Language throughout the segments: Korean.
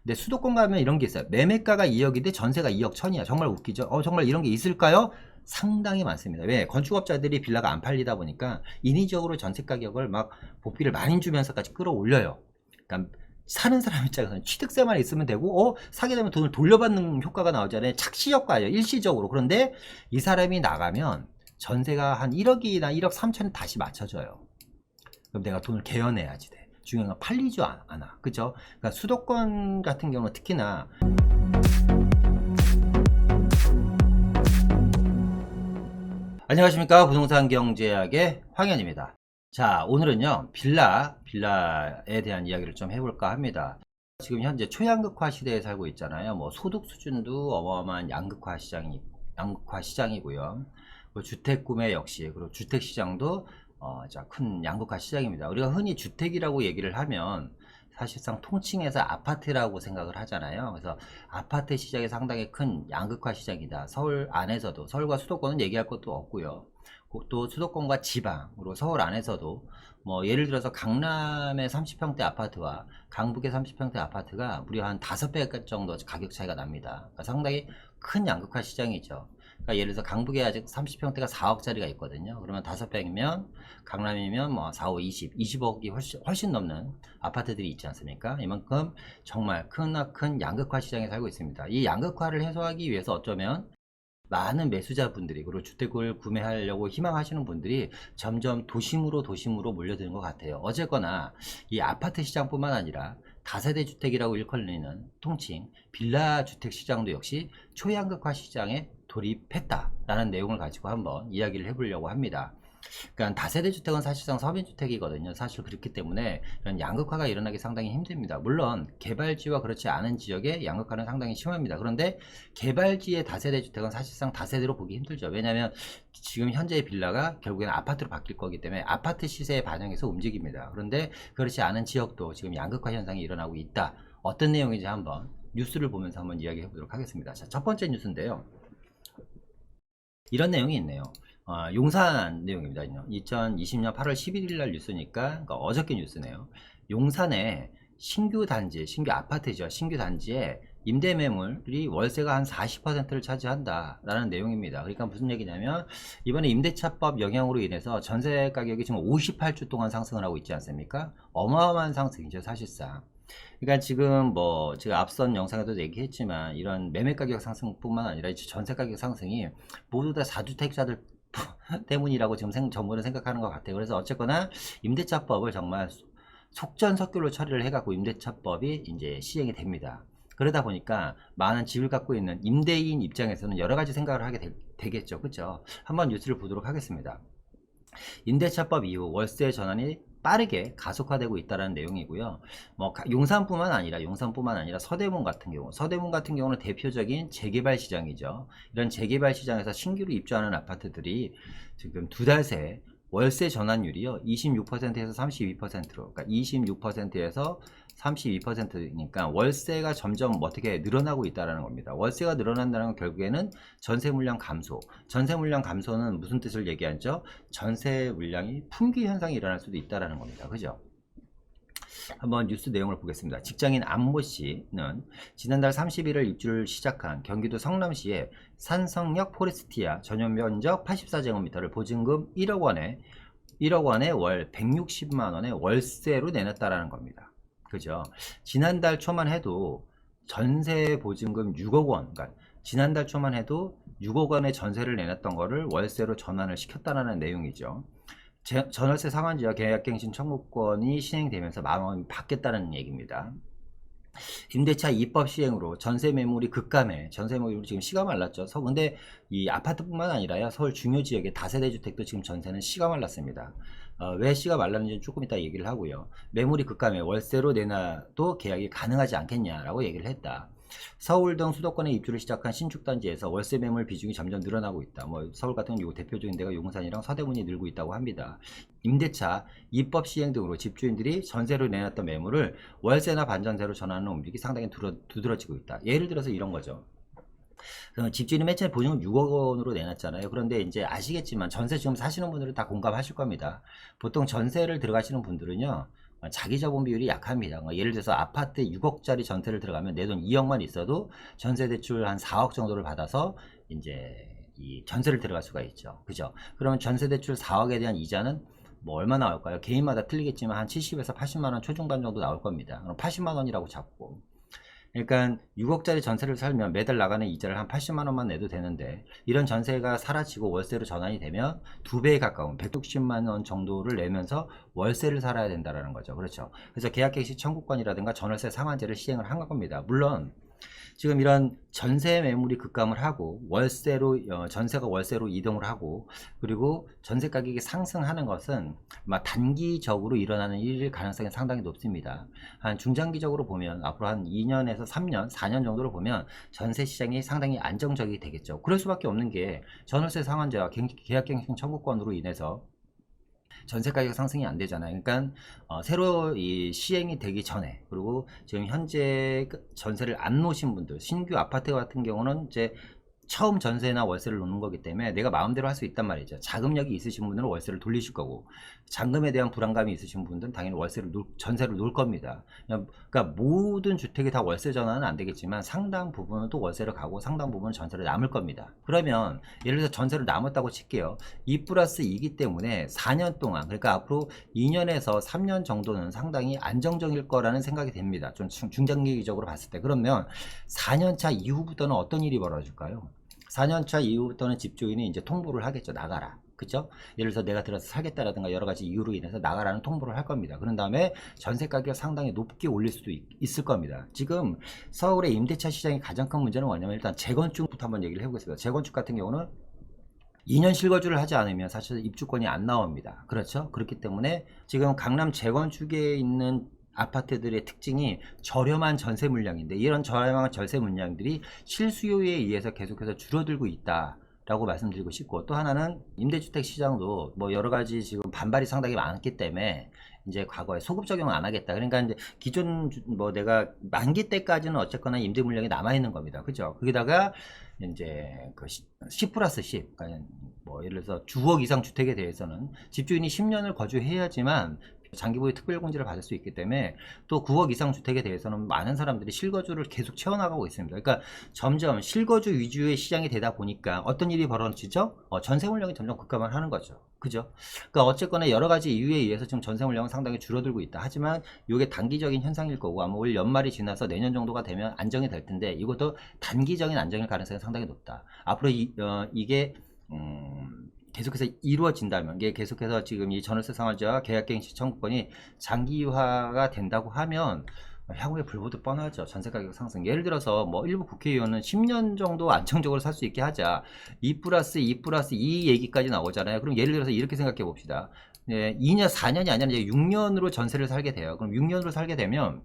근데 수도권 가면 이런 게 있어요. 매매가가 2억인데 전세가 2억 천이야. 정말 웃기죠? 정말 이런 게 있을까요? 상당히 많습니다. 왜? 건축업자들이 빌라가 안 팔리다 보니까 인위적으로 전세 가격을 막 복비를 많이 주면서까지 끌어올려요. 그러니까 사는 사람 입장에서는 취득세만 있으면 되고, 사게 되면 돈을 돌려받는 효과가 나오잖아요. 착시 효과예요. 일시적으로. 그런데 이 사람이 나가면 전세가 한 1억이나 1억 3천에 다시 맞춰져요. 그럼 내가 돈을 개연해야지 돼. 중요한 건 팔리지 않아. 그죠? 그러니까 수도권 같은 경우는 특히나 안녕하십니까, 부동산 경제학의 황현입니다. 자, 오늘은요 빌라에 대한 이야기를 좀 해볼까 합니다. 지금 현재 초양극화 시대에 살고 있잖아요. 뭐 소득 수준도 어마어마한 양극화 시장이고요. 주택 구매 역시, 그리고 주택 시장도 큰 양극화 시장입니다. 우리가 흔히 주택이라고 얘기를 하면 사실상 통칭해서 아파트라고 생각을 하잖아요. 그래서 아파트 시장이 상당히 큰 양극화 시장이다. 서울 안에서도, 서울과 수도권은 얘기할 것도 없고요. 또 수도권과 지방으로 서울 안에서도 뭐 예를 들어서 강남의 30평대 아파트와 강북의 30평대 아파트가 무려 한 5배 정도 가격 차이가 납니다. 그러니까 상당히 큰 양극화 시장이죠. 그러니까 예를 들어서 강북에 아직 30평대가 4억짜리가 있거든요. 그러면 5배면 강남이면 뭐 4, 5, 20억이 훨씬 넘는 아파트들이 있지 않습니까? 이만큼 정말 큰 양극화 시장에 살고 있습니다. 이 양극화를 해소하기 위해서 어쩌면 많은 매수자분들이, 그리고 주택을 구매하려고 희망하시는 분들이 점점 도심으로 몰려드는 것 같아요. 어쨌거나 이 아파트 시장뿐만 아니라 다세대 주택이라고 일컬리는 통칭 빌라 주택 시장도 역시 초양극화 시장에 돌입했다라는 내용을 가지고 한번 이야기를 해보려고 합니다. 그러니까 다세대 주택은 사실상 서민주택이거든요. 사실 그렇기 때문에 이런 양극화가 일어나기 상당히 힘듭니다. 물론 개발지와 그렇지 않은 지역의 양극화는 상당히 심합니다. 그런데 개발지의 다세대 주택은 사실상 다세대로 보기 힘들죠. 왜냐하면 지금 현재의 빌라가 결국에는 아파트로 바뀔 거기 때문에 아파트 시세에 반영해서 움직입니다. 그런데 그렇지 않은 지역도 지금 양극화 현상이 일어나고 있다. 어떤 내용인지 한번 뉴스를 보면서 한번 이야기해 보도록 하겠습니다. 자, 첫 번째 뉴스인데요. 이런 내용이 있네요. 용산 내용입니다. 2020년 8월 11일 날 뉴스니까, 그러니까 어저께 뉴스네요. 용산에 신규 단지, 신규 아파트죠. 신규 단지에 임대 매물이 월세가 한 40%를 차지한다라는 내용입니다. 그러니까 무슨 얘기냐면 이번에 임대차법 영향으로 인해서 전세 가격이 지금 58주 동안 상승을 하고 있지 않습니까? 어마어마한 상승이죠, 사실상. 그러니까 지금 뭐 제가 앞선 영상에도 얘기했지만 이런 매매 가격 상승뿐만 아니라 전세 가격 상승이 모두 다 4주택자들 때문이라고 지금 정부는 생각하는 것 같아요. 그래서 어쨌거나 임대차법을 정말 속전속결로 처리를 해갖고 임대차법이 이제 시행이 됩니다. 그러다 보니까 많은 집을 갖고 있는 임대인 입장에서는 여러 가지 생각을 하게 되겠죠. 그렇죠? 한번 뉴스를 보도록 하겠습니다. 임대차법 이후 월세 전환이 빠르게 가속화되고 있다는 내용이고요. 뭐 용산뿐만 아니라 서대문 같은 경우는 대표적인 재개발 시장이죠. 이런 재개발 시장에서 신규로 입주하는 아파트들이 지금 두 달 새 월세 전환율이요 26%에서 32%로, 그러니까 26%에서 32%니까 월세가 점점 어떻게 늘어나고 있다는 겁니다. 월세가 늘어난다는 건 결국에는 전세 물량 감소. 전세 물량 감소는 무슨 뜻을 얘기하죠? 전세 물량이 품귀 현상이 일어날 수도 있다는 겁니다. 그죠? 한번 뉴스 내용을 보겠습니다. 직장인 안모 씨는 지난달 31일 입주를 시작한 경기도 성남시의 산성역 포레스티아 전용 면적 84제곱미터를 보증금 1억 원에 월 160만 원의 월세로 내놨다라는 겁니다. 그죠? 지난달 초만 해도 전세 보증금 6억 원, 그러니까 지난달 초만 해도 6억 원의 전세를 내놨던 거를 월세로 전환을 시켰다는 내용이죠. 전월세 상환지와 계약갱신 청구권이 시행되면서 마음이 바뀌었다는 얘기입니다. 임대차 입법 시행으로 전세 매물이 급감해, 전세 매물이 지금 씨가 말랐죠. 근데 이 아파트뿐만 아니라요, 서울 중요 지역의 다세대 주택도 지금 전세는 씨가 말랐습니다. 왜 씨가 말랐는지 조금 이따 얘기를 하고요. 매물이 급감해 월세로 내놔도 계약이 가능하지 않겠냐라고 얘기를 했다. 서울 등 수도권에 입주를 시작한 신축단지에서 월세 매물 비중이 점점 늘어나고 있다. 뭐 서울 같은 경우 대표적인 데가 용산이랑 서대문이 늘고 있다고 합니다. 임대차 입법 시행 등으로 집주인들이 전세로 내놨던 매물을 월세나 반전세로 전환하는 움직임이 상당히 두드러지고 있다. 예를 들어서 이런 거죠. 집주인이 맨 처음에 보증금 6억 원으로 내놨잖아요. 그런데 이제 아시겠지만 전세 지금 사시는 분들은 다 공감하실 겁니다. 보통 전세를 들어가시는 분들은요, 자기 자본 비율이 약합니다. 예를 들어서 아파트 6억짜리 전세를 들어가면 내 돈 2억만 있어도 전세 대출 한 4억 정도를 받아서 이제 이 전세를 들어갈 수가 있죠. 그죠? 그러면 전세 대출 4억에 대한 이자는 뭐 얼마 나올까요? 개인마다 틀리겠지만 한 70에서 80만원 초중반 정도 나올 겁니다. 그럼 80만원이라고 잡고. 그러니까 6억짜리 전세를 살면 매달 나가는 이자를 한 80만원만 내도 되는데, 이런 전세가 사라지고 월세로 전환이 되면 2배에 가까운 160만원 정도를 내면서 월세를 살아야 된다는 거죠. 그렇죠. 그래서 계약갱신 청구권이라든가 전월세 상한제를 시행을 한 겁니다. 물론 지금 이런 전세 매물이 급감을 하고 월세로 전세가 월세로 이동을 하고, 그리고 전세 가격이 상승하는 것은 아마 단기적으로 일어나는 일일 가능성이 상당히 높습니다. 한 중장기적으로 보면 앞으로 한 2년에서 3년, 4년 정도로 보면 전세 시장이 상당히 안정적이 되겠죠. 그럴 수밖에 없는 게 전월세 상한제와 계약갱신 청구권으로 인해서 전세 가격 상승이 안 되잖아요. 그러니까 새로 이 시행이 되기 전에, 그리고 지금 현재 전세를 안 놓으신 분들, 신규 아파트 같은 경우는 이제 처음 전세나 월세를 놓는 거기 때문에 내가 마음대로 할 수 있단 말이죠. 자금력이 있으신 분들은 월세를 돌리실 거고, 잔금에 대한 불안감이 있으신 분들은 당연히 전세를 놓을 겁니다. 그러니까 모든 주택이 다 월세 전환은 안 되겠지만 상당 부분은 또 월세를 가고 상당 부분은 전세를 남을 겁니다. 그러면 예를 들어서 전세를 남았다고 칠게요. 2+2이기 때문에 4년 동안, 그러니까 앞으로 2년에서 3년 정도는 상당히 안정적일 거라는 생각이 됩니다. 좀 중장기적으로 봤을 때. 그러면 4년차 이후부터는 어떤 일이 벌어질까요? 4년차 이후부터는 집주인이 이제 통보를 하겠죠. 나가라. 그죠? 예를 들어서 내가 들어서 살겠다라든가 여러 가지 이유로 인해서 나가라는 통보를 할 겁니다. 그런 다음에 전세 가격을 상당히 높게 올릴 수도 있을 겁니다. 지금 서울의 임대차 시장의 가장 큰 문제는 뭐냐면, 일단 재건축부터 한번 얘기를 해보겠습니다. 재건축 같은 경우는 2년 실거주를 하지 않으면 사실 입주권이 안 나옵니다. 그렇죠? 그렇기 때문에 지금 강남 재건축에 있는 아파트들의 특징이 저렴한 전세 물량인데, 이런 저렴한 전세 물량들이 실수요에 의해서 계속해서 줄어들고 있다 라고 말씀드리고 싶고, 또 하나는 임대주택 시장도 뭐 여러가지 지금 반발이 상당히 많기 때문에 이제 과거에 소급 적용을 안 하겠다. 그러니까 이제 기존 뭐 내가 만기 때까지는 어쨌거나 임대 물량이 남아 있는 겁니다. 그죠? 거기다가 이제 그 10+10, 그러니까 뭐 예를 들어서 주억 이상 주택에 대해서는 집주인이 10년을 거주해야지만 장기보유 특별공제를 받을 수 있기 때문에, 또 9억 이상 주택에 대해서는 많은 사람들이 실거주를 계속 채워나가고 있습니다. 그러니까 점점 실거주 위주의 시장이 되다 보니까 어떤 일이 벌어지죠? 전세 물량이 점점 급감을 하는 거죠. 그죠? 그러니까 어쨌거나 여러 가지 이유에 의해서 지금 전세 물량은 상당히 줄어들고 있다. 하지만 이게 단기적인 현상일 거고, 아마 올 연말이 지나서 내년 정도가 되면 안정이 될 텐데, 이것도 단기적인 안정일 가능성이 상당히 높다. 앞으로 이게 계속해서 이루어진다면, 이게 계속해서 지금 이 전월세 상한제와 계약갱신 청구권이 장기화가 된다고 하면 향후에 불보듯 뻔하죠. 전세 가격 상승. 예를 들어서 뭐 일부 국회의원은 10년 정도 안정적으로 살 수 있게 하자, 2+2 얘기까지 나오잖아요. 그럼 예를 들어서 이렇게 생각해 봅시다. 2년 4년이 아니라 이제 6년으로 전세를 살게 돼요. 그럼 6년으로 살게 되면,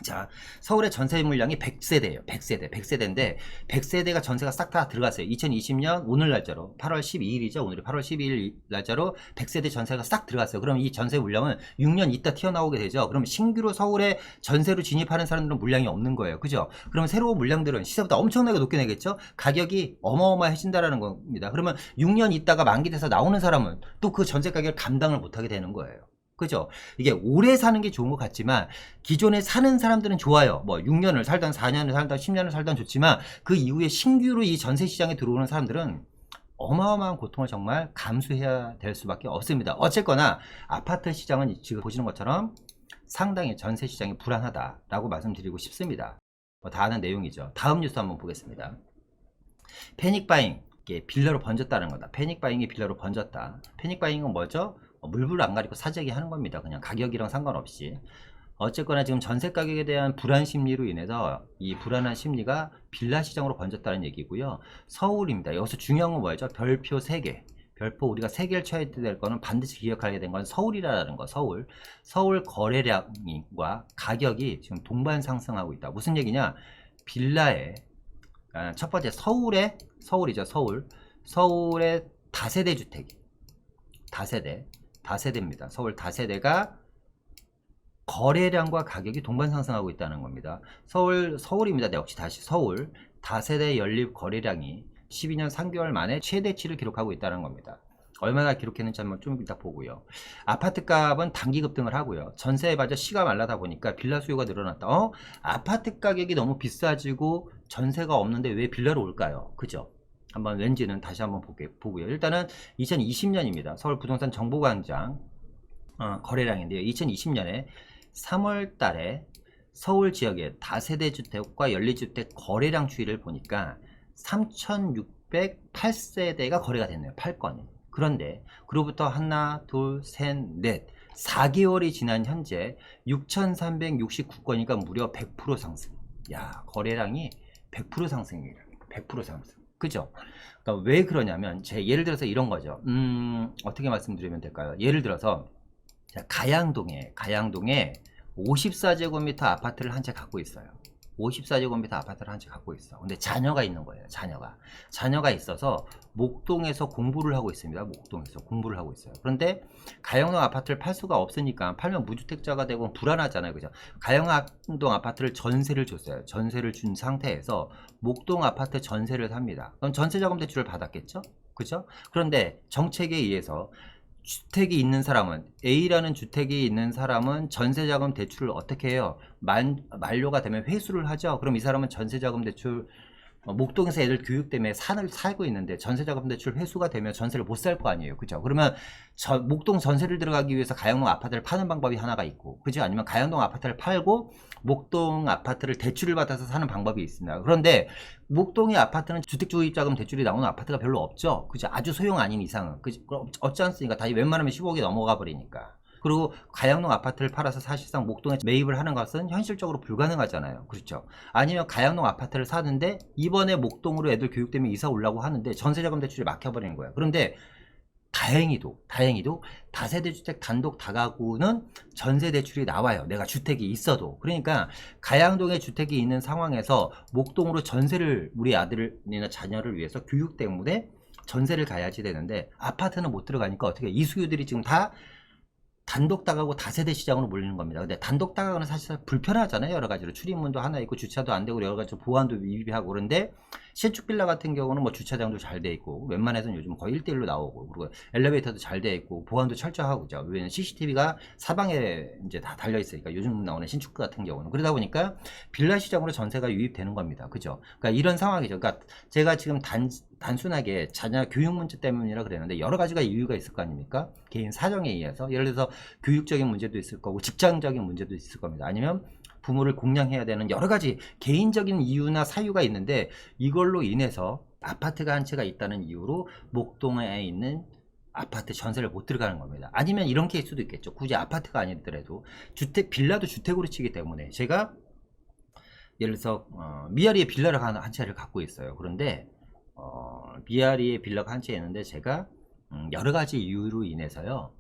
자, 서울의 전세 물량이 100세대예요. 100세대인데 100세대가 전세가 싹 다 들어갔어요. 2020년 오늘 날짜로 8월 12일이죠. 오늘이 8월 12일 날짜로 100세대 전세가 싹 들어갔어요. 그럼 이 전세 물량은 6년 있다 튀어나오게 되죠. 그럼 신규로 서울에 전세로 진입하는 사람들은 물량이 없는 거예요. 그죠? 그러면 새로운 물량들은 시세보다 엄청나게 높게 내겠죠. 가격이 어마어마해진다라는 겁니다. 그러면 6년 있다가 만기돼서 나오는 사람은 또 그 전세 가격을 감당을 못하게 되는 거예요. 그죠? 이게 오래 사는 게 좋은 것 같지만, 기존에 사는 사람들은 좋아요. 뭐 6년을 살던 4년을 살던 10년을 살던 좋지만, 그 이후에 신규로 이 전세 시장에 들어오는 사람들은 어마어마한 고통을 정말 감수해야 될 수밖에 없습니다. 어쨌거나 아파트 시장은 지금 보시는 것처럼 상당히 전세 시장이 불안하다라고 말씀드리고 싶습니다. 다 아는 내용이죠. 다음 뉴스 한번 보겠습니다. 패닉바잉, 이게 빌려로 번졌다는 거다. 패닉바잉이 빌려로 번졌다. 패닉바잉은 뭐죠? 물불 안 가리고 사재기 하는 겁니다. 그냥 가격이랑 상관없이. 어쨌거나 지금 전세 가격에 대한 불안 심리로 인해서 이 불안한 심리가 빌라 시장으로 번졌다는 얘기고요. 서울입니다. 여기서 중요한 건 뭐였죠? 별표 3개. 별표 우리가 3개를 쳐야 될 거는 반드시 기억하게 된 건 서울이라는 거. 서울 거래량과 가격이 지금 동반 상승하고 있다. 무슨 얘기냐? 빌라에 첫 번째 서울이죠. 서울의 다세대 주택, 다세대입니다. 서울 다세대가 거래량과 가격이 동반 상승하고 있다는 겁니다. 서울입니다. 역시 다시 서울 다세대 연립 거래량이 12년 3개월 만에 최대치를 기록하고 있다는 겁니다. 얼마나 기록했는지 한번 좀 이따 보고요. 아파트 값은 단기 급등을 하고요. 전세에 맞아 시가 말라다 보니까 빌라 수요가 늘어났다. 아파트 가격이 너무 비싸지고 전세가 없는데 왜 빌라로 올까요? 그죠? 한번 왠지는 다시 한번 보고요. 일단은 2020년입니다. 서울 부동산 정보광장 거래량인데요. 2020년에 3월 달에 서울 지역의 다세대 주택과 연립주택 거래량 추이를 보니까 3,608세대가 거래가 됐네요. 8건이. 그런데 그로부터 하나, 둘, 셋, 넷 4개월이 지난 현재 6,369건이니까 무려 100% 상승. 야, 거래량이 100% 상승이에요. 100% 상승. 그죠? 그러니까 왜 그러냐면 예를 들어서 이런 거죠. 어떻게 말씀드리면 될까요? 예를 들어서 가양동에 54제곱미터 아파트를 한 채 갖고 있어요. 54제곱미터 아파트를 한 채 갖고 있어. 근데 자녀가 있는 거예요. 자녀가 있어서 목동에서 공부를 하고 있습니다. 목동에서 공부를 하고 있어요. 그런데 가영동 아파트를 팔 수가 없으니까 팔면 무주택자가 되고 불안하잖아요. 그죠? 가영동 아파트를 전세를 줬어요. 전세를 준 상태에서 목동 아파트 전세를 삽니다. 그럼 전세자금 대출을 받았겠죠? 그죠? 그런데 정책에 의해서 주택이 있는 사람은 A라는 주택이 있는 사람은 전세자금 대출을 어떻게 해요? 만료가 되면 회수를 하죠. 그럼 이 사람은 전세자금 대출 목동에서 애들 교육 때문에 살고 있는데 전세자금 대출 회수가 되면 전세를 못 살 거 아니에요. 그죠? 그러면 목동 전세를 들어가기 위해서 가영동 아파트를 파는 방법이 하나가 있고, 그죠? 아니면 가영동 아파트를 팔고 목동 아파트를 대출을 받아서 사는 방법이 있습니다. 그런데 목동의 아파트는 주택주입자금 대출이 나오는 아파트가 별로 없죠. 그죠? 아주 소형 아닌 이상은. 그죠? 없지 않습니까? 다 웬만하면 15억이 넘어가 버리니까. 그리고 가양동 아파트를 팔아서 사실상 목동에 매입을 하는 것은 현실적으로 불가능하잖아요. 그렇죠? 아니면 가양동 아파트를 사는데 이번에 목동으로 애들 교육 때문에 이사 오려고 하는데 전세자금 대출이 막혀버리는 거예요. 그런데 다행히도 다세대 주택 단독 다가구는 전세 대출이 나와요. 내가 주택이 있어도. 그러니까 가양동에 주택이 있는 상황에서 목동으로 전세를 우리 아들이나 자녀를 위해서 교육 때문에 전세를 가야지 되는데 아파트는 못 들어가니까 어떻게 이수요들이 지금 다 단독 다가구 다세대 시장으로 몰리는 겁니다. 근데 단독 다가구는 사실 불편하잖아요. 여러 가지로 출입문도 하나 있고 주차도 안 되고 여러 가지 보안도 위비하고. 그런데 신축 빌라 같은 경우는 뭐 주차장도 잘 돼 있고 웬만해서는 요즘 거의 1대1로 나오고, 그리고 엘리베이터도 잘 돼 있고 보안도 철저하고, 그죠? 왜냐면 CCTV가 사방에 이제 다 달려 있으니까 요즘 나오는 신축 같은 경우는. 그러다 보니까 빌라 시장으로 전세가 유입되는 겁니다. 그죠? 그러니까 이런 상황이죠. 그러니까 제가 지금 단순하게 자녀 교육 문제 때문이라 그랬는데 여러 가지가 이유가 있을 거 아닙니까? 개인 사정에 의해서. 예를 들어서 교육적인 문제도 있을 거고 직장적인 문제도 있을 겁니다. 아니면 부모를 공양해야 되는 여러 가지 개인적인 이유나 사유가 있는데 이걸로 인해서 아파트가 한 채가 있다는 이유로 목동에 있는 아파트 전세를 못 들어가는 겁니다. 아니면 이런 케이스도 있겠죠. 굳이 아파트가 아니더라도 빌라도 주택으로 치기 때문에 제가 예를 들어서 미아리에 빌라를 한 채를 갖고 있어요. 그런데 미아리에 빌라가 한 채 있는데 제가 여러 가지 이유로 인해서요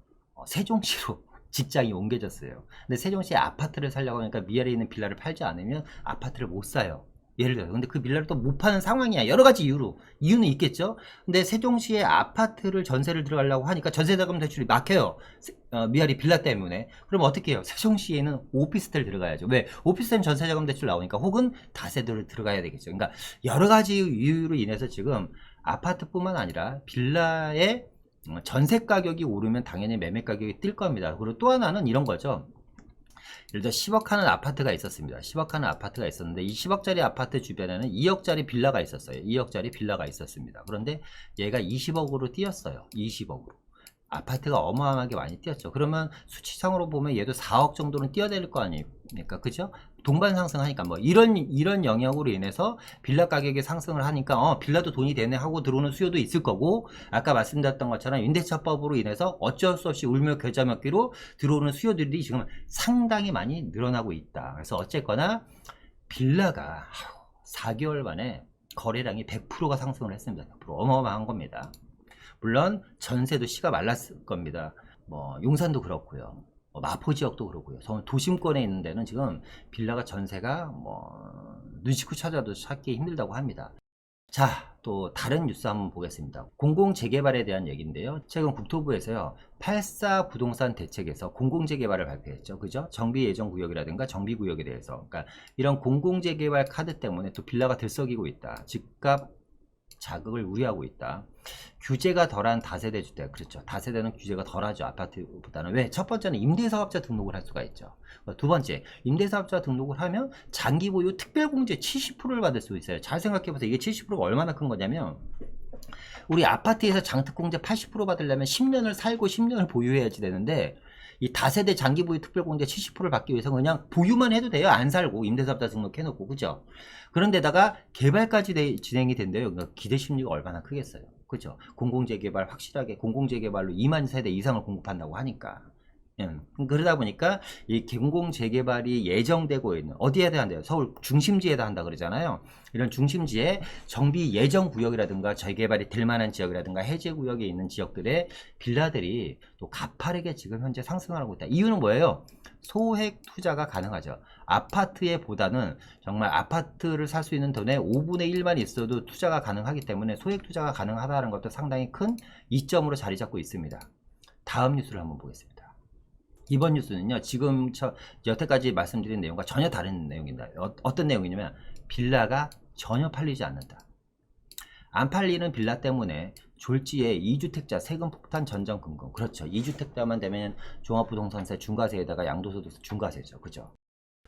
세종시로 직장이 옮겨졌어요. 근데 세종시에 아파트를 살려고 하니까 미아리에 있는 빌라를 팔지 않으면 아파트를 못 사요. 예를 들어서. 근데 그 빌라를 또 못 파는 상황이야. 여러 가지 이유로. 이유는 있겠죠. 근데 세종시에 아파트를 전세를 들어가려고 하니까 전세자금 대출이 막혀요. 미아리 빌라 때문에. 그럼 어떻게 해요? 세종시에는 오피스텔 들어가야죠. 왜? 오피스텔은 전세자금 대출 나오니까. 혹은 다세대를 들어가야 되겠죠. 그러니까 여러 가지 이유로 인해서 지금 아파트뿐만 아니라 빌라의 전세 가격이 오르면 당연히 매매 가격이 뛸 겁니다. 그리고 또 하나는 이런 거죠. 예를 들어 10억 하는 아파트가 있었습니다. 10억 하는 아파트가 있었는데 이 10억짜리 아파트 주변에는 2억짜리 빌라가 있었어요. 2억짜리 빌라가 있었습니다. 그런데 얘가 20억으로 뛰었어요. 20억으로. 아파트가 어마어마하게 많이 뛰었죠. 그러면 수치상으로 보면 얘도 4억 정도는 뛰어낼 거 아닙니까? 그죠? 동반 상승하니까 뭐 이런 영역으로 인해서 빌라 가격이 상승을 하니까 빌라도 돈이 되네 하고 들어오는 수요도 있을 거고, 아까 말씀드렸던 것처럼 임대차법으로 인해서 어쩔 수 없이 울며 겨자 먹기로 들어오는 수요들이 지금 상당히 많이 늘어나고 있다. 그래서 어쨌거나 빌라가 4개월 만에 거래량이 100%가 상승을 했습니다. 100%. 어마어마한 겁니다. 물론 전세도 시가 말랐을 겁니다. 뭐 용산도 그렇고요. 마포 지역도 그렇고요. 도심권에 있는 데는 지금 빌라가 전세가 뭐 눈치고 찾아도 찾기 힘들다고 합니다. 자, 또 다른 뉴스 한번 보겠습니다. 공공재개발에 대한 얘기인데요. 최근 국토부에서요 8.4 부동산 대책에서 공공재개발을 발표했죠. 그죠? 정비예정구역이라든가 정비구역에 대해서. 그러니까 이런 공공재개발 카드 때문에 또 빌라가 들썩이고 있다. 집값 자극을 우려하고 있다. 규제가 덜한 다세대 주택. 그렇죠. 다세대는 규제가 덜하죠. 아파트보다는. 왜? 첫 번째는 임대사업자 등록을 할 수가 있죠. 두 번째, 임대사업자 등록을 하면 장기 보유 특별공제 70%를 받을 수 있어요. 잘 생각해보세요. 이게 70%가 얼마나 큰 거냐면, 우리 아파트에서 장특공제 80% 받으려면 10년을 살고 10년을 보유해야지 되는데, 이 다세대 장기 보유 특별공제 70%를 받기 위해서 그냥 보유만 해도 돼요. 안 살고 임대사업자 등록해놓고. 그죠? 그런데다가 개발까지 진행이 된대요. 그러니까 기대 심리가 얼마나 크겠어요. 그죠? 공공재개발 확실하게 공공재개발로 2만 세대 이상을 공급한다고 하니까. 그러다 보니까 이 공공재개발이 예정되고 있는, 어디에 한대요? 서울 중심지에다 한다 그러잖아요. 이런 중심지에 정비 예정 구역이라든가 재개발이 될 만한 지역이라든가 해제 구역에 있는 지역들의 빌라들이 또 가파르게 지금 현재 상승을 하고 있다. 이유는 뭐예요? 소액 투자가 가능하죠. 아파트에 보다는 정말 아파트를 살 수 있는 돈의 5분의 1만 있어도 투자가 가능하기 때문에 소액 투자가 가능하다는 것도 상당히 큰 이점으로 자리 잡고 있습니다. 다음 뉴스를 한번 보겠습니다. 이번 뉴스는요, 지금 여태까지 말씀드린 내용과 전혀 다른 내용입니다. 어떤 내용이냐면, 빌라가 전혀 팔리지 않는다. 안 팔리는 빌라 때문에 졸지에 2주택자 세금 폭탄 전전긍긍. 그렇죠. 2주택자만 되면 종합부동산세 중과세에다가 양도소득세 중과세죠. 그죠?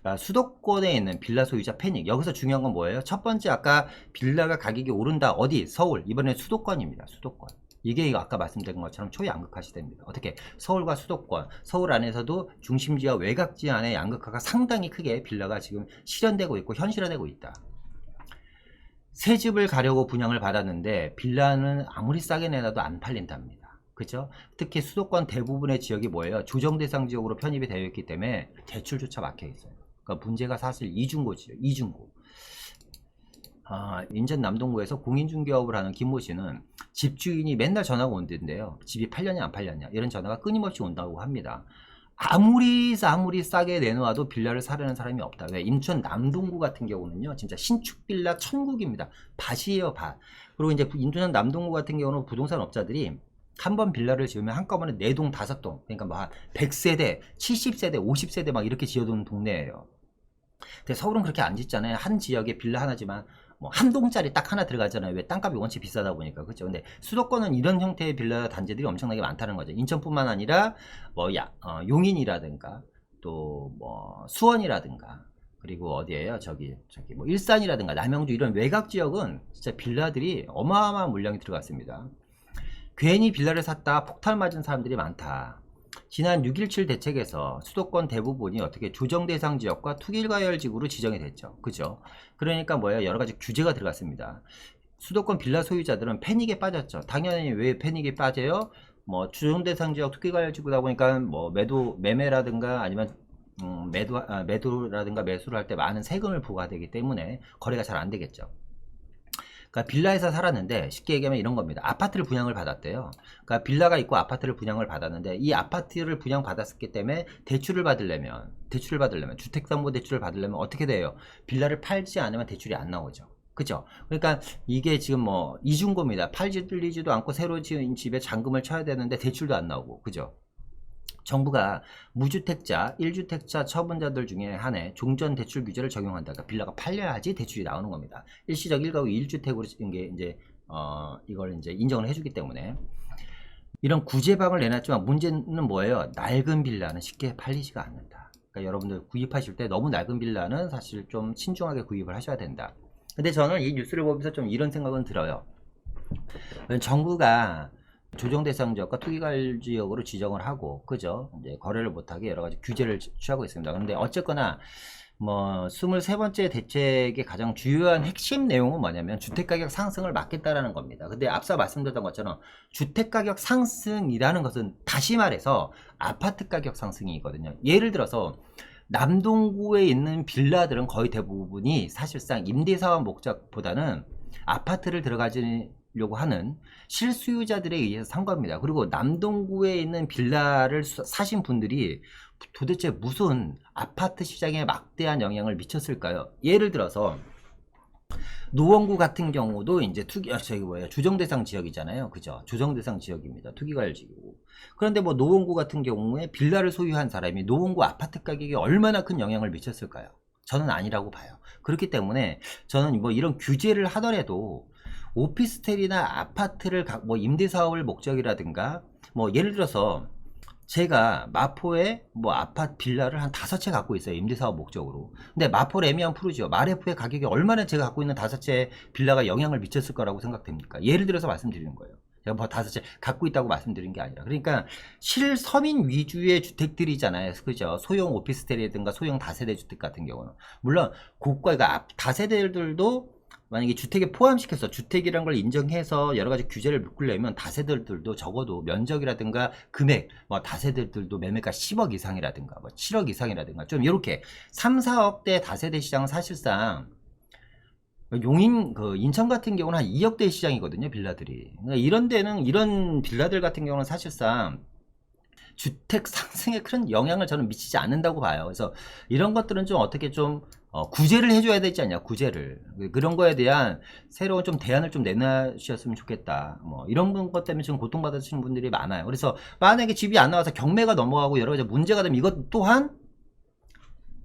그러니까 수도권에 있는 빌라 소유자 패닉. 여기서 중요한 건 뭐예요? 첫 번째, 아까 빌라가 가격이 오른다. 어디? 서울. 이번엔 수도권입니다. 수도권. 이게 아까 말씀드린 것처럼 초양극화 시대입니다. 어떻게? 서울과 수도권, 서울 안에서도 중심지와 외곽지 안에 양극화가 상당히 크게 빌라가 지금 실현되고 있고 현실화되고 있다. 새 집을 가려고 분양을 받았는데 빌라는 아무리 싸게 내놔도 안 팔린답니다. 그죠? 특히 수도권 대부분의 지역이 뭐예요? 조정대상 지역으로 편입이 되어 있기 때문에 대출조차 막혀 있어요. 그러니까 문제가 사실 이중고지예요. 이중고. 인천 남동구에서 공인중개업을 하는 김모 씨는 집주인이 맨날 전화가 온대요. 집이 팔렸냐 안 팔렸냐 이런 전화가 끊임없이 온다고 합니다. 아무리 싸게 내놓아도 빌라를 사려는 사람이 없다. 왜? 인천 남동구 같은 경우는요, 진짜 신축 빌라 천국입니다. 밭이에요, 밭. 그리고 이제 인천 남동구 같은 경우는 부동산 업자들이 한 번 빌라를 지으면 한꺼번에 4동 5동, 그러니까 뭐 100세대, 70세대, 50세대 막 이렇게 지어두는 동네예요. 근데 서울은 그렇게 안 짓잖아요. 한 지역에 빌라 하나지만 뭐 한 동짜리 딱 하나 들어가잖아요. 왜? 땅값이 원체 비싸다 보니까. 그렇죠? 근데 수도권은 이런 형태의 빌라 단지들이 엄청나게 많다는 거죠. 인천뿐만 아니라 뭐 용인이라든가 또 뭐 수원이라든가 그리고 어디에요? 저기 뭐 일산이라든가 남양주 이런 외곽 지역은 진짜 빌라들이 어마어마한 물량이 들어갔습니다. 괜히 빌라를 샀다 폭탄 맞은 사람들이 많다. 지난 6.17 대책에서 수도권 대부분이 어떻게 조정대상 지역과 투기과열지구로 지정이 됐죠. 그죠? 그러니까 뭐예요? 여러가지 규제가 들어갔습니다. 수도권 빌라 소유자들은 패닉에 빠졌죠. 당연히 왜 패닉에 빠져요? 뭐 조정대상 지역 투기과열지구다 보니까 뭐 매매라든가 아니면 매도라든가 매수를 할 때 많은 세금을 부과되기 때문에 거래가 잘 안 되겠죠. 그러니까 빌라에서 살았는데 쉽게 얘기하면 이런 겁니다. 아파트를 분양을 받았대요. 그러니까 빌라가 있고 아파트를 분양을 받았는데 이 아파트를 분양받았기 때문에 대출을 받으려면 주택담보대출을 받으려면 어떻게 돼요? 빌라를 팔지 않으면 대출이 안 나오죠. 그죠? 그러니까 이게 지금 뭐 이중고입니다. 팔지 뚫리지도 않고 새로 지은 집에 잔금을 쳐야 되는데 대출도 안 나오고. 그죠? 정부가 무주택자, 1주택자 처분자들 중에 한해 종전 대출 규제를 적용한다. 그러니까 빌라가 팔려야지 대출이 나오는 겁니다. 일시적 1가구 1주택으로 찍은 게 이제 이걸 이제 인정을 해주기 때문에 이런 구제방을 내놨지만 문제는 뭐예요? 낡은 빌라는 쉽게 팔리지가 않는다. 그러니까 여러분들 구입하실 때 너무 낡은 빌라는 사실 좀 신중하게 구입을 하셔야 된다. 근데 저는 이 뉴스를 보면서 좀 이런 생각은 들어요. 정부가 조정대상 지역과 투기과열 지역으로 지정을 하고, 그죠? 이제 거래를 못하게 여러 가지 규제를 취하고 있습니다. 그런데 어쨌거나, 뭐, 23번째 대책의 가장 주요한 핵심 내용은 뭐냐면, 주택가격 상승을 막겠다라는 겁니다. 근데 앞서 말씀드렸던 것처럼, 주택가격 상승이라는 것은 다시 말해서, 아파트 가격 상승이거든요. 예를 들어서, 남동구에 있는 빌라들은 거의 대부분이 사실상 임대사업 목적보다는 아파트를 들어가려고 하는 실수요자들에 의해서 산 겁니다. 그리고 남동구에 있는 빌라를 사신 분들이 도대체 무슨 아파트 시장에 막대한 영향을 미쳤을까요? 예를 들어서 노원구 같은 경우도 이제 조정대상 지역이잖아요. 그죠? 조정대상 지역입니다. 투기과열 지역이고. 그런데 뭐 노원구 같은 경우에 빌라를 소유한 사람이 노원구 아파트 가격에 얼마나 큰 영향을 미쳤을까요? 저는 아니라고 봐요. 그렇기 때문에 저는 뭐 이런 규제를 하더라도 오피스텔이나 아파트를 뭐 임대사업을 목적이라든가 뭐 예를 들어서 제가 마포에 뭐 아파트 빌라를 한 5채 갖고 있어요. 임대사업 목적으로. 근데 마포 레미안 푸르지오 마레프의 가격이 얼마나 제가 갖고 있는 5채 빌라가 영향을 미쳤을 거라고 생각됩니까? 예를 들어서 말씀드리는 거예요. 제가 뭐 5채 갖고 있다고 말씀드린 게 아니라. 그러니까 실서민 위주의 주택들이잖아요. 그죠? 소형 오피스텔이라든가 소형 다세대 주택 같은 경우는. 물론 고가가 다세대들도 만약에 주택에 포함시켜서 주택이란 걸 인정해서 여러 가지 규제를 묶으려면 다세대들도 적어도 면적이라든가 금액, 뭐 다세대들도 매매가 10억 이상이라든가 뭐 7억 이상이라든가 좀 이렇게 3, 4억대 다세대 시장은 사실상 용인 인천 같은 경우는 한 2억대 시장이거든요. 빌라들이. 그러니까 이런 데는 이런 빌라들 같은 경우는 사실상 주택 상승에 큰 영향을 저는 미치지 않는다고 봐요. 그래서 이런 것들은 좀 어떻게 좀 구제를 해줘야 되지 않냐, 구제를. 그런 거에 대한 새로운 좀 대안을 좀 내놔주셨으면 좋겠다. 뭐 이런 것 때문에 지금 고통받으시는 분들이 많아요. 그래서 만약에 집이 안 나와서 경매가 넘어가고 여러 가지 문제가 되면 이것 또한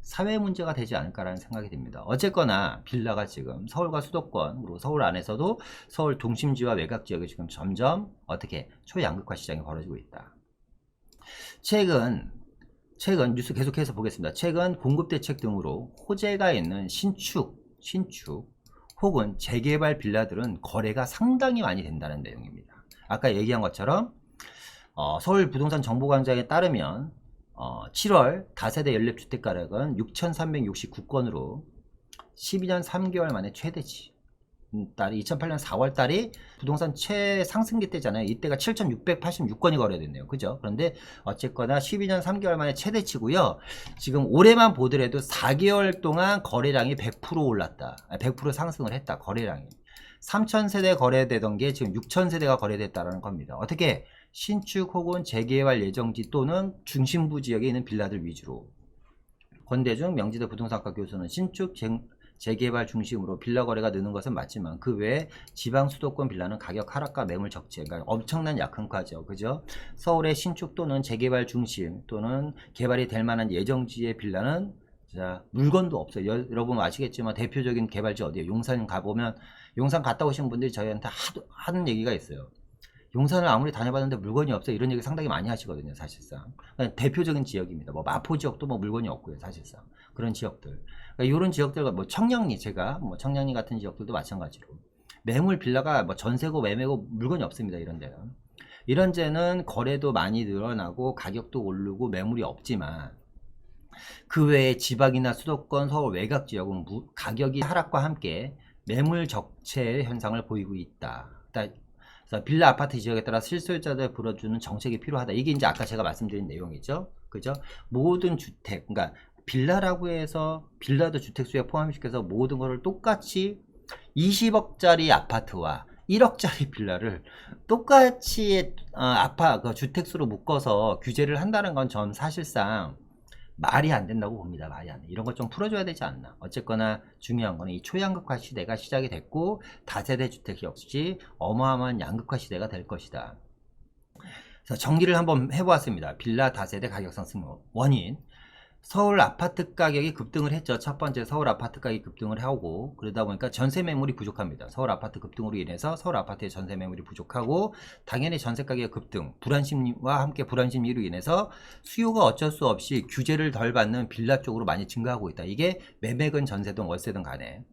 사회 문제가 되지 않을까라는 생각이 듭니다. 어쨌거나 빌라가 지금 서울과 수도권 그리고 서울 안에서도 서울 중심지와 외곽 지역이 지금 점점 어떻게 초양극화 시장이 벌어지고 있다. 최근 뉴스 계속해서 보겠습니다. 최근 공급대책 등으로 호재가 있는 신축 혹은 재개발 빌라들은 거래가 상당히 많이 된다는 내용입니다. 아까 얘기한 것처럼 서울 부동산 정보광장에 따르면 7월 다세대 연립주택 가격은 6,369건으로 12년 3개월 만에 최대치. 달이 2008년 4월 달이 부동산 최상승기 때잖아요. 이때가 7,686건이 거래됐네요. 그죠? 그런데 어쨌거나 12년 3개월 만에 최대치고요. 지금 올해만 보더라도 4개월 동안 거래량이 100% 올랐다. 100% 상승을 했다. 거래량이. 3,000세대 거래되던 게 지금 6,000세대가 거래됐다는 겁니다. 어떻게? 신축 혹은 재개발 예정지 또는 중심부 지역에 있는 빌라들 위주로. 권대중 명지대 부동산학과 교수는 신축 재개발 중심으로 빌라 거래가 느는 것은 맞지만 그 외에 지방 수도권 빌라는 가격 하락과 매물 적재, 그러니까 엄청난 약흥가죠. 그죠? 서울의 신축 또는 재개발 중심 또는 개발이 될 만한 예정지의 빌라는 물건도 없어요. 여러분 아시겠지만 대표적인 개발지 어디에요? 용산 가보면, 용산 갔다 오신 분들이 저희한테 하는 얘기가 있어요. 용산을 아무리 다녀봤는데 물건이 없어요. 이런 얘기 상당히 많이 하시거든요. 사실상 대표적인 지역입니다. 뭐 마포 지역도 뭐 물건이 없고요. 사실상 그런 지역들, 그러니까 이런 지역들과 뭐 청량리, 제가 뭐 청량리 같은 지역들도 마찬가지로 매물 빌라가 뭐 전세고 매매고 물건이 없습니다. 이런 데는. 이런 데는 거래도 많이 늘어나고 가격도 오르고 매물이 없지만 그 외에 지방이나 수도권, 서울 외곽 지역은 가격이 하락과 함께 매물 적체 현상을 보이고 있다. 그래서 빌라 아파트 지역에 따라 실소유자들 불어주는 정책이 필요하다. 이게 이제 아까 제가 말씀드린 내용이죠. 그죠? 모든 주택, 그러니까 빌라라고 해서 빌라도 주택수에 포함시켜서 모든 것을 똑같이 20억짜리 아파트와 1억짜리 빌라를 똑같이 주택수로 묶어서 규제를 한다는 건 전 사실상 말이 안 된다고 봅니다. 말이 안 돼. 이런 것 좀 풀어줘야 되지 않나. 어쨌거나 중요한 거는 이 초양극화 시대가 시작이 됐고 다세대 주택 역시 어마어마한 양극화 시대가 될 것이다. 그래서 정리를 한번 해보았습니다. 빌라 다세대 가격 상승 원인. 서울 아파트 가격이 급등을 했죠. 첫 번째, 서울 아파트 가격이 급등을 하고 그러다 보니까 전세 매물이 부족합니다. 서울 아파트 급등으로 인해서 서울 아파트의 전세 매물이 부족하고 당연히 전세 가격 급등, 불안심리와 함께 불안심리로 인해서 수요가 어쩔 수 없이 규제를 덜 받는 빌라 쪽으로 많이 증가하고 있다. 이게 매매건 전세든 월세든 간에.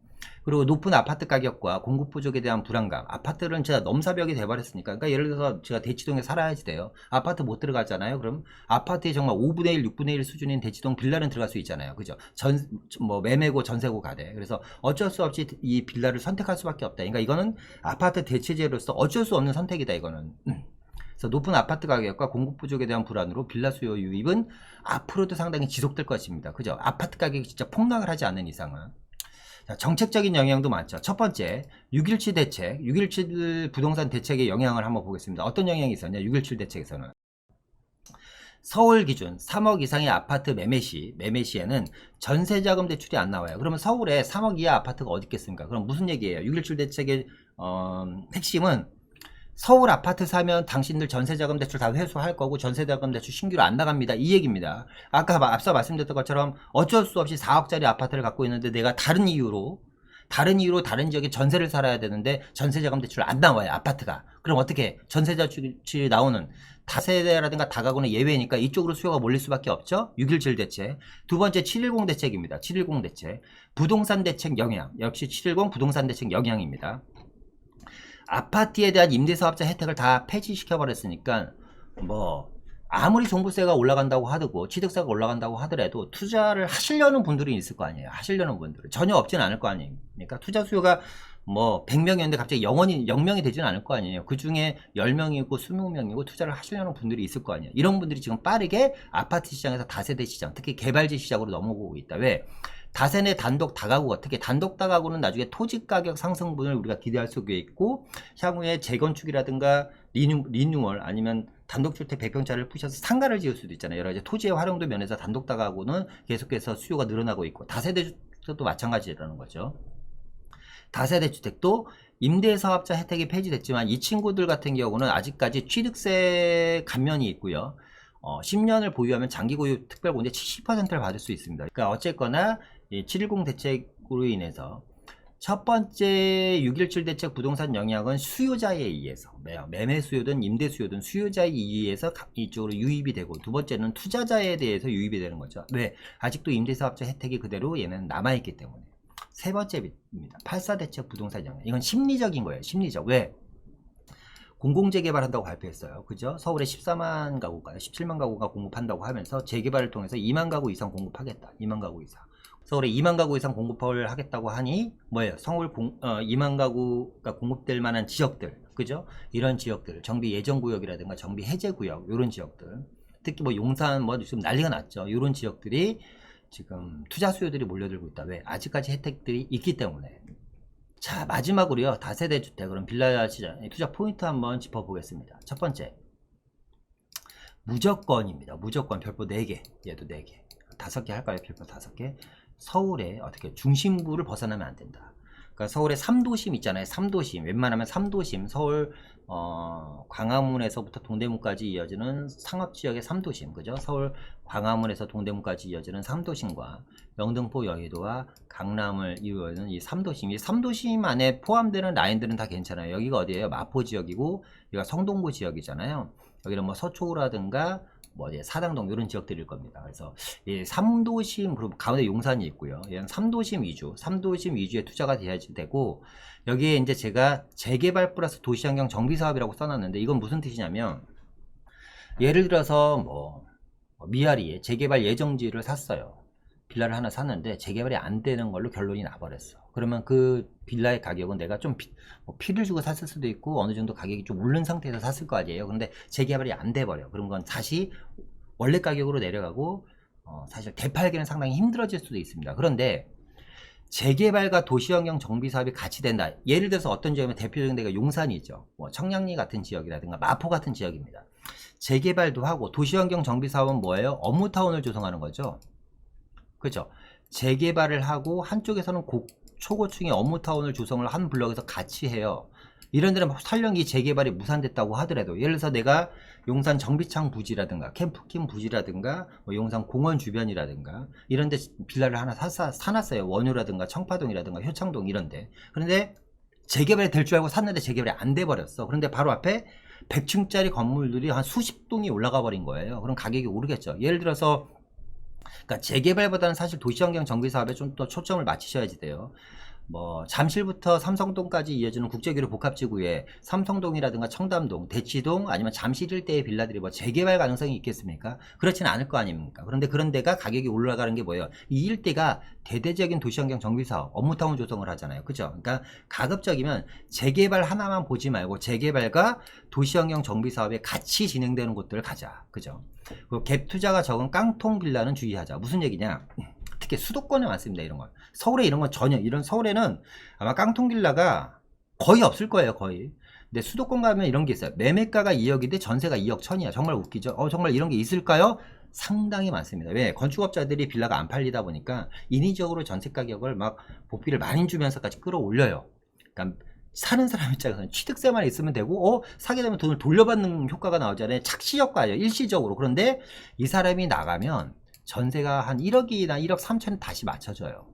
그리고 높은 아파트 가격과 공급 부족에 대한 불안감. 아파트는 제가 넘사벽이 돼버렸으니까. 그러니까 예를 들어서 제가 대치동에 살아야지 돼요. 아파트 못 들어가잖아요. 그럼 아파트에 정말 5분의 1, 6분의 1 수준인 대치동 빌라는 들어갈 수 있잖아요. 그죠? 매매고 전세고 가대. 그래서 어쩔 수 없이 이 빌라를 선택할 수밖에 없다. 그러니까 이거는 아파트 대체제로서 어쩔 수 없는 선택이다. 이거는. 그래서 높은 아파트 가격과 공급 부족에 대한 불안으로 빌라 수요 유입은 앞으로도 상당히 지속될 것입니다. 그죠? 아파트 가격이 진짜 폭락을 하지 않는 이상은. 자, 정책적인 영향도 많죠. 첫 번째, 6.17 대책, 6.17 부동산 대책의 영향을 한번 보겠습니다. 어떤 영향이 있었냐? 6.17 대책에서는 서울 기준 3억 이상의 아파트 매매시에는 전세자금 대출이 안 나와요. 그러면 서울에 3억 이하 아파트가 어디 있겠습니까? 그럼 무슨 얘기예요? 6.17 대책의 핵심은 서울 아파트 사면 당신들 전세자금 대출 다 회수할 거고 전세자금 대출 신규로 안 나갑니다. 이 얘기입니다. 아까 앞서 말씀드렸던 것처럼 어쩔 수 없이 4억짜리 아파트를 갖고 있는데 내가 다른 이유로 다른 이유로 다른 지역에 전세를 살아야 되는데 전세자금 대출 안 나와요. 아파트가. 그럼 어떻게 해? 전세자 대출이 나오는 다세대라든가 다가구는 예외니까 이쪽으로 수요가 몰릴 수밖에 없죠. 6.17 대책. 두 번째 7.10 대책입니다. 7.10 대책. 부동산 대책 영향. 역시 7.10 부동산 대책 영향입니다. 아파트에 대한 임대사업자 혜택을 다 폐지시켜버렸으니까 뭐 아무리 종부세가 올라간다고 하고 취득세가 올라간다고 하더라도 투자를 하시려는 분들이 있을 거 아니에요. 하시려는 분들은 전혀 없지는 않을 거 아닙니까? 투자 수요가 뭐 100명이었는데 갑자기 0명이 되지는 않을 거 아니에요. 그 중에 10명이고 20명이고 투자를 하시려는 분들이 있을 거 아니에요. 이런 분들이 지금 빠르게 아파트 시장에서 다세대 시장, 특히 개발지 시장으로 넘어오고 있다. 왜? 다세대 단독 다가구가, 특히 단독 다가구는 나중에 토지 가격 상승분을 우리가 기대할 수 있고, 향후에 재건축이라든가 리뉴얼 아니면 단독주택 100평짜리를 부셔서 상가를 지을 수도 있잖아요. 여러 가지 토지의 활용도 면에서 단독 다가구는 계속해서 수요가 늘어나고 있고, 다세대 주택도 마찬가지라는 거죠. 다세대 주택도 임대사업자 혜택이 폐지됐지만 이 친구들 같은 경우는 아직까지 취득세 감면이 있고요. 10년을 보유하면 장기고유 특별공제 70%를 받을 수 있습니다. 그러니까 어쨌거나 7.10 대책으로 인해서 첫 번째 6.17 대책 부동산 영향은 수요자에 의해서, 매매 수요든 임대 수요든 수요자에 의해서 이쪽으로 유입이 되고, 두 번째는 투자자에 대해서 유입이 되는 거죠. 왜? 아직도 임대사업자 혜택이 그대로 얘는 남아있기 때문에. 세 번째입니다. 8.4 대책 부동산 영향. 이건 심리적인 거예요. 심리적. 왜? 공공재개발한다고 발표했어요. 그죠? 서울에 14만 가구가 17만 가구가 공급한다고 하면서 재개발을 통해서 2만 가구 이상 공급하겠다. 2만 가구 이상. 서울에 2만 가구 이상 공급을 하겠다고 하니 뭐예요? 서울 2만 가구가 공급될 만한 지역들, 그죠? 이런 지역들, 정비 예정구역이라든가 정비 해제구역, 이런 지역들, 특히 뭐 용산 뭐 지금 난리가 났죠. 이런 지역들이 지금 투자 수요들이 몰려들고 있다. 왜? 아직까지 혜택들이 있기 때문에. 자, 마지막으로요, 다세대 주택, 그럼 빌라 시장 투자 포인트 한번 짚어보겠습니다. 첫 번째, 무조건입니다. 무조건 별표 4개, 얘도 4개, 5개 할까요? 별표 5개. 서울에 어떻게 중심부를 벗어나면 안 된다. 그러니까 서울에 3도심 있잖아요. 3도심, 웬만하면 3도심, 서울 광화문에서부터 동대문까지 이어지는 상업지역의 3도심, 그죠? 서울 광화문에서 동대문까지 이어지는 3도심과 영등포 여의도와 강남을 이루는 이 3도심, 이 3도심 안에 포함되는 라인들은 다 괜찮아요. 여기가 어디예요? 마포 지역이고 여기가 성동구 지역이잖아요. 여기는 뭐 서초구라든가 뭐 사당동 이런 지역들일 겁니다. 그래서 이 3도심, 그리고 가운데 용산이 있고요. 얘는 3도심 위주, 3도심 위주의 투자가 돼야지 되고, 여기에 이제 제가 재개발 플러스 도시환경 정비사업이라고 써놨는데, 이건 무슨 뜻이냐면, 예를 들어서 뭐 미아리에 재개발 예정지를 샀어요. 빌라를 하나 샀는데 재개발이 안 되는 걸로 결론이 나버렸어. 그러면 그 빌라의 가격은 내가 좀 피를 주고 샀을 수도 있고 어느 정도 가격이 좀 오른 상태에서 샀을 거 아니에요. 그런데 재개발이 안 돼버려. 그런 건 다시 원래 가격으로 내려가고 사실 되팔기는 상당히 힘들어질 수도 있습니다. 그런데 재개발과 도시환경 정비사업이 같이 된다. 예를 들어서 어떤 지역이면 대표적인 데가 용산이 있죠. 뭐 청량리 같은 지역이라든가 마포 같은 지역입니다. 재개발도 하고 도시환경 정비사업은 뭐예요? 업무타운을 조성하는 거죠. 그렇죠. 재개발을 하고 한쪽에서는 초고층의 업무타운을 조성을 한 블럭에서 같이 해요. 이런 데는 설령 이 재개발이 무산됐다고 하더라도, 예를 들어서 내가 용산 정비창 부지라든가 캠프킴 부지라든가 뭐 용산 공원 주변이라든가 이런 데 빌라를 하나 사놨어요. 원효라든가 청파동이라든가 효창동 이런 데. 그런데 재개발이 될 줄 알고 샀는데 재개발이 안 돼 버렸어. 그런데 바로 앞에 100층짜리 건물들이 한 수십 동이 올라가 버린 거예요. 그럼 가격이 오르겠죠. 예를 들어서 그러니까 재개발보다는 사실 도시환경 정비사업에 좀 더 초점을 맞추셔야지 돼요. 뭐 잠실부터 삼성동까지 이어지는 국제교류 복합지구에 삼성동이라든가 청담동, 대치동 아니면 잠실 일대의 빌라들이 뭐 재개발 가능성이 있겠습니까? 그렇지는 않을 거 아닙니까? 그런데 그런 데가 가격이 올라가는 게 뭐예요? 이 일대가 대대적인 도시환경 정비사업, 업무타운 조성을 하잖아요. 그죠? 그러니까 가급적이면 재개발 하나만 보지 말고 재개발과 도시환경 정비사업에 같이 진행되는 곳들을 가자. 그죠? 그리고 갭 투자가 적은 깡통 빌라는 주의하자. 무슨 얘기냐? 특히 수도권에 많습니다. 이런 건. 서울에 이런 건 전혀, 이런 서울에는 아마 깡통 빌라가 거의 없을 거예요. 거의. 근데 수도권 가면 이런 게 있어요. 매매가가 2억인데 전세가 2억 천이야. 정말 웃기죠? 정말 이런 게 있을까요? 상당히 많습니다. 왜? 건축업자들이 빌라가 안 팔리다 보니까 인위적으로 전세 가격을 막 복비를 많이 주면서까지 끌어올려요. 그러니까 사는 사람 입장에서는 취득세만 있으면 되고 사게 되면 돈을 돌려받는 효과가 나오잖아요. 착시 효과예요. 일시적으로. 그런데 이 사람이 나가면 전세가 한 1억이나 1억 3천에 다시 맞춰져요.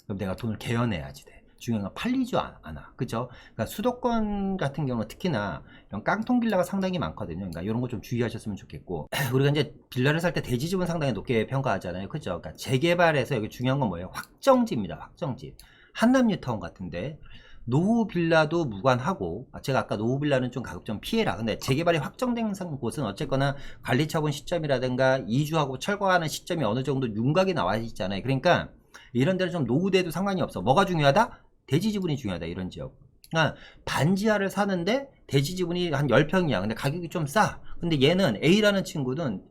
그럼 내가 돈을 개연해야지 돼. 중요한 건 팔리지 않아. 그죠? 그러니까 수도권 같은 경우는 특히나 이런 깡통 빌라가 상당히 많거든요. 그러니까 이런 거 좀 주의하셨으면 좋겠고. 우리가 이제 빌라를 살 때 대지집은 상당히 높게 평가하잖아요. 그죠? 그러니까 재개발에서 여기 중요한 건 뭐예요? 확정지입니다. 확정지. 한남 뉴타운 같은데 노후 빌라도 무관하고, 제가 아까 노후 빌라는 좀 가급 좀 피해라. 근데 재개발이 확정된 곳은 어쨌거나 관리처분 시점이라든가 이주하고 철거하는 시점이 어느 정도 윤곽이 나와 있잖아요. 그러니까 이런 데는 좀 노후돼도 상관이 없어. 뭐가 중요하다? 대지 지분이 중요하다. 이런 지역. 그러니까 반지하를 사는데 대지 지분이 한 10평이야. 근데 가격이 좀 싸. 근데 얘는 A라는 친구는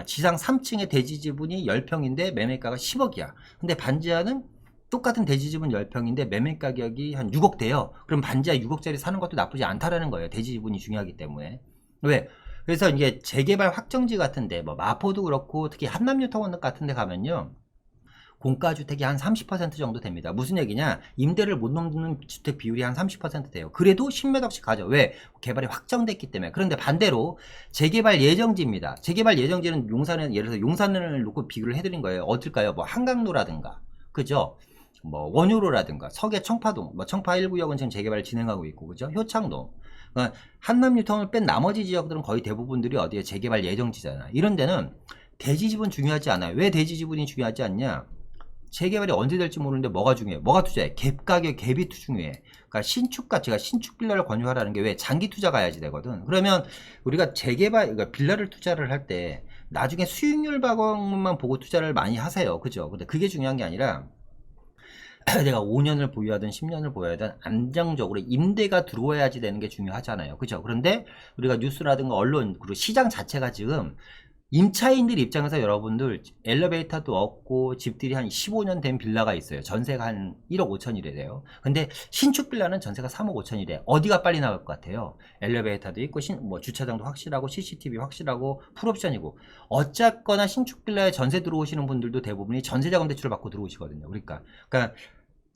지상 3층에 대지 지분이 10평인데 매매가가 10억이야. 근데 반지하는 똑같은 대지 지분 10평인데 매매 가격이 한 6억 돼요. 그럼 반지하 6억짜리 사는 것도 나쁘지 않다라는 거예요. 대지 지분이 중요하기 때문에. 왜? 그래서 이게 재개발 확정지 같은데 뭐 마포도 그렇고 특히 한남 뉴타운 같은데 가면요. 공가주택이 한 30% 정도 됩니다. 무슨 얘기냐? 임대를 못 넘는 주택 비율이 한 30% 돼요. 그래도 10몇 억씩 가죠. 왜? 개발이 확정됐기 때문에. 그런데 반대로 재개발 예정지입니다. 재개발 예정지는 용산은 예를 들어서 용산을 놓고 비교를 해드린 거예요. 어떨까요? 뭐 한강로라든가, 그죠? 뭐 원효로라든가 서계 청파동, 뭐 청파 1구역은 지금 재개발 진행하고 있고, 그죠? 효창동. 그러니까 한남 뉴타운을 뺀 나머지 지역들은 거의 대부분들이 어디에 재개발 예정지잖아. 이런 데는 대지 지분 중요하지 않아요. 왜 대지 지분이 중요하지 않냐? 재개발이 언제 될지 모르는데 뭐가 중요해? 뭐가 투자해? 갭 가격, 갭이 중요해. 그러니까 신축가, 제가 신축 빌라를 권유하라는 게 왜? 장기 투자 가야지 되거든. 그러면 우리가 재개발, 그러니까 빌라를 투자를 할 때 나중에 수익률 방법만 보고 투자를 많이 하세요. 그죠? 근데 그게 중요한 게 아니라 내가 5년을 보유하든 10년을 보유하든 안정적으로 임대가 들어와야지 되는 게 중요하잖아요. 그죠? 그런데 우리가 뉴스라든가 언론, 그리고 시장 자체가 지금 임차인들 입장에서 여러분들 엘리베이터도 없고 집들이 한 15년 된 빌라가 있어요. 전세가 한 1억 5천이래요. 근데 신축 빌라는 전세가 3억 5천이래. 어디가 빨리 나올 것 같아요? 엘리베이터도 있고 뭐 주차장도 확실하고 CCTV 확실하고 풀옵션이고, 어쨌거나 신축 빌라에 전세 들어오시는 분들도 대부분이 전세자금 대출을 받고 들어오시거든요. 그러니까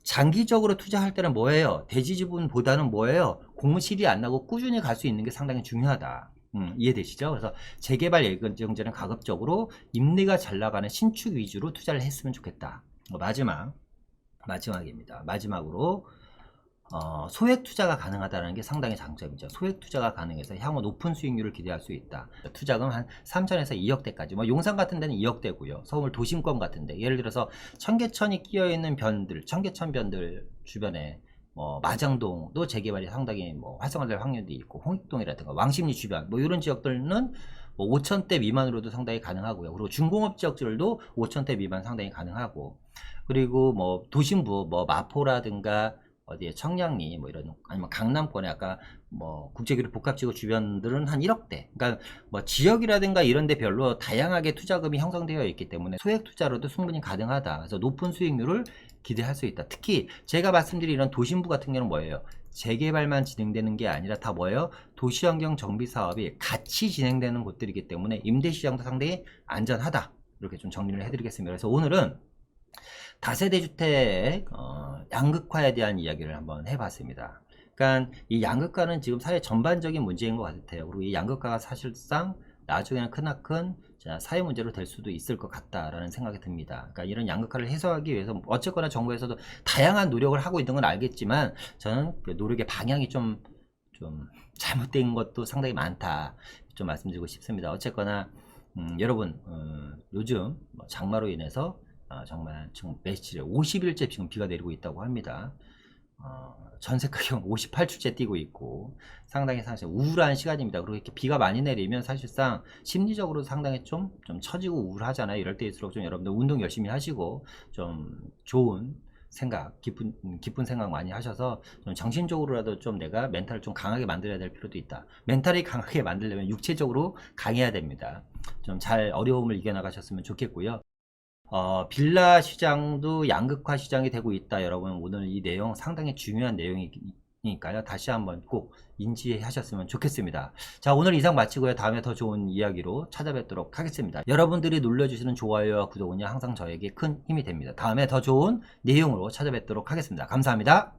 장기적으로 투자할 때는 뭐예요? 대지 지분보다는 뭐예요? 공실이 안 나고 꾸준히 갈 수 있는 게 상당히 중요하다. 이해되시죠? 그래서 재개발 예정지는 가급적으로 임대가 잘 나가는 신축 위주로 투자를 했으면 좋겠다. 마지막입니다. 마지막으로 소액 투자가 가능하다는 게 상당히 장점이죠. 소액 투자가 가능해서 향후 높은 수익률을 기대할 수 있다. 투자금 한 3천에서 2억대까지. 뭐 용산 같은 데는 2억대고요. 서울 도심권 같은데 예를 들어서 청계천이 끼어 있는 변들, 청계천 변들 주변에 마장동도 재개발이 상당히 활성화될 확률도 있고, 홍익동이라든가 왕십리 주변 이런 지역들은 5천대 미만으로도 상당히 가능하고요. 그리고 중공업 지역들도 5천대 미만 상당히 가능하고, 그리고 도심부 마포라든가 어디에 청량리 이런, 아니면 강남권에 아까 국제기록 복합지구 주변들은 한 1억대. 그러니까 지역이라든가 이런 데 별로 다양하게 투자금이 형성되어 있기 때문에 소액 투자로도 충분히 가능하다. 그래서 높은 수익률을 기대할 수 있다. 특히 제가 말씀드린 이런 도심부 같은 경우는 뭐예요? 재개발만 진행되는 게 아니라 다 뭐예요? 도시환경 정비 사업이 같이 진행되는 곳들이기 때문에 임대시장도 상당히 안전하다. 이렇게 좀 정리를 해드리겠습니다. 그래서 오늘은 다세대 주택 양극화에 대한 이야기를 한번 해봤습니다. 그러니까 이 양극화는 지금 사회 전반적인 문제인 것 같아요. 그리고 이 양극화가 사실상 나중에는 크나큰 사회 문제로 될 수도 있을 것 같다라는 생각이 듭니다. 그러니까 이런 양극화를 해소하기 위해서 어쨌거나 정부에서도 다양한 노력을 하고 있는 건 알겠지만, 저는 그 노력의 방향이 좀 잘못된 것도 상당히 많다 좀 말씀드리고 싶습니다. 어쨌거나 여러분 요즘 장마로 인해서 정말 지금 며칠에 50일째 지금 비가 내리고 있다고 합니다. 전세 가격 58주째 뛰고 있고 상당히 사실 우울한 시간입니다. 그리고 이렇게 비가 많이 내리면 사실상 심리적으로 상당히 좀 처지고 우울하잖아요. 이럴 때일수록 좀 여러분들 운동 열심히 하시고 좀 좋은 생각, 기쁜 생각 많이 하셔서 좀 정신적으로라도 좀 내가 멘탈을 좀 강하게 만들어야 될 필요도 있다. 멘탈이 강하게 만들려면 육체적으로 강해야 됩니다. 좀 잘 어려움을 이겨나가셨으면 좋겠고요. 빌라 시장도 양극화 시장이 되고 있다. 여러분, 오늘 이 내용 상당히 중요한 내용이니까요. 다시 한번 꼭 인지하셨으면 좋겠습니다. 자, 오늘 이상 마치고요. 다음에 더 좋은 이야기로 찾아뵙도록 하겠습니다. 여러분들이 눌러주시는 좋아요와 구독은요, 항상 저에게 큰 힘이 됩니다. 다음에 더 좋은 내용으로 찾아뵙도록 하겠습니다. 감사합니다.